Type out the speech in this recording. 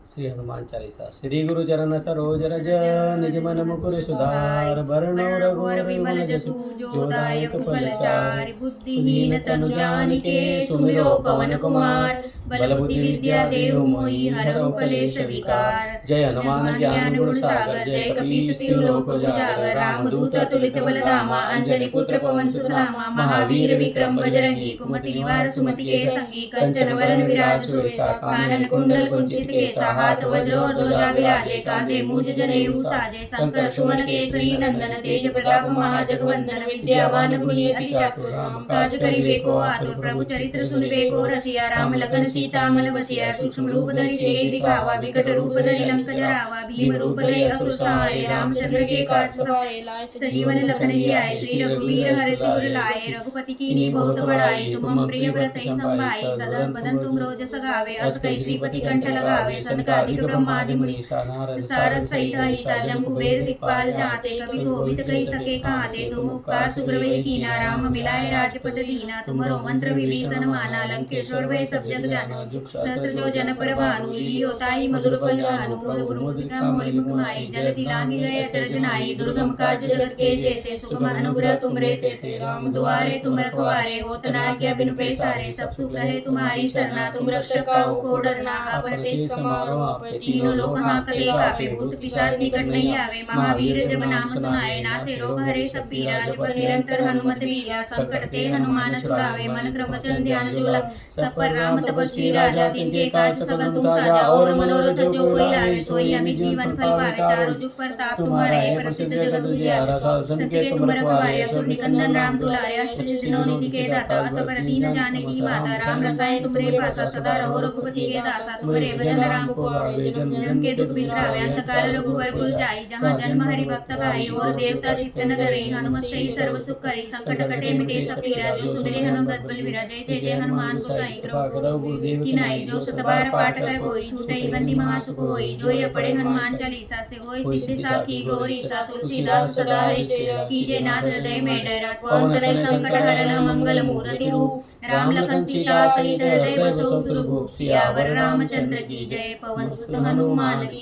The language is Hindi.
श्री हनुमान चालीसा। श्री गुरु चरण सरोज रज निज मन मुकुर सुधार बरनौ रघुवर विमल जसु जो दायक फलचारि। बुद्धिहीन तनु जानिके सुमिरो पवन कुमार बल बुद्धि विद्या देहु मोहि हरहु कलेश विकार। जय हनुमान ज्ञान गुण सागर जय कपीस तिहु लोक उजागर। रामदूत अतुलित बल धामा अंजनी पुत्र पवन सुत नामा। महावीर विक्रम बजरंगी कुमति निवार सुमति के संगी। कंचन वरन विराज सुबेसा कानन कुंडल कुंचित केसा। हाथ वज्र और ध्वजा विराजे कांधे मूंज जनेऊ साजे। शंकर सुवन केसरी नंदन तेज प्रताप महाजगवंदन। विद्यावान गुणी अति चातुर राम काज करिबेको आतुर। प्रभु चरित्र सुनिबेको रसिया राम लखन सीता मन बसिया। सूक्ष्म रूप धरि सियहि दिखावा विकट रूप धरि लंक जरावा। भीम रूप धरि असुर संहारे रामचंद्र के काज सवारे। लाए संजीवन लखन जियाए श्री रघुवीर हरषि सिर लाए। रघुपति कीन्ही बहुत बड़ाई तुम मम प्रिय भरतहि संभाई। सदा बदन तुम रोजस गावे अस कहि श्रीपति कंठ लगावे। सनकादिक ब्रह्मादि मुनीसा सारद सहित अहिसा। जम कुबेर दिक्पाल जाते कबि कोविद कहि सके कहते। तुम उपकार सुग्रीव कीना राम मिलाए राजपद दीना। तुमरो मंत्र विभीषण माना लंकेश्वर भय सब जग जाना। सहस्त्र जो जन पर भानु लील्यो ताहि मधुर फल जानु। मुद्रिका मोहि मुख माहि जलधि लांघि गए अचरज नाहि। दुर्गम काज जगत के जेते सुगम अनुग्रह तुमरे तेते। राम दुआरे तुम रखवारे होत न आज्ञा बिनु पैसारे। सब सुख रहे तुम्हारी सरना तुम रक्षक काहू को डरना। आपन तेज समारो आपे तीनों लोक हांकते कापे। भूत पिशाच निकट नहीं आवे महावीर जब नाम सुनाए। नासे रोग हरे सब पीरा जपत निरंतर हनुमत वीरा। संकट ते हनुमान छुड़ावे मन क्रम वचन ध्यान जो लावे। सब पर राम तपस्वी राजा तिनके काज सकल तुम साजा। और मनोरथ जो कोई लावे सोई अमित जीवन फल पावे। चारों जुग परताप तुम्हारे है प्रसिद्ध जगत उजियारा। सत्य के तुम रखवारे असुर निकंदन राम दुलारे। अष्ट सिद्धि निधि के दाता असबर दीन जानकी माता। राम रसायन तुमरे पासा सदा रहो रघुपति के दासा। तुमरे भजन राम को आवे जन्म जन्म के दुख बिसरावे। अंत काल रघुवर पुर जाई जहाँ जन्म हरि भक्त गाई। और देवता चित्त न धरे हनुमत सही सर्व सुख करी। संकट कटे मिटे सब पीरा जो सुमिरे हनुमत बल बीरा। जय जय जय हनुमान गोसाई कृपा की नाई। जो सत बार पाठ कर कोई छूटई बंदी महासुख होई। जो ये पढ़े हनुमान चालीसा से होई सिद्धि साखी गौरी सा। तुलसीदास सदा हरिचेरा कीजे नाथ हृदय में डेरा। पवन तनय संकट हरन मंगल मूर्ति रूप। राम लखन सीता सहित हृदय बसो सुरभूप। सियावर रामचंद्र की जय पवन सुत हनुमान की।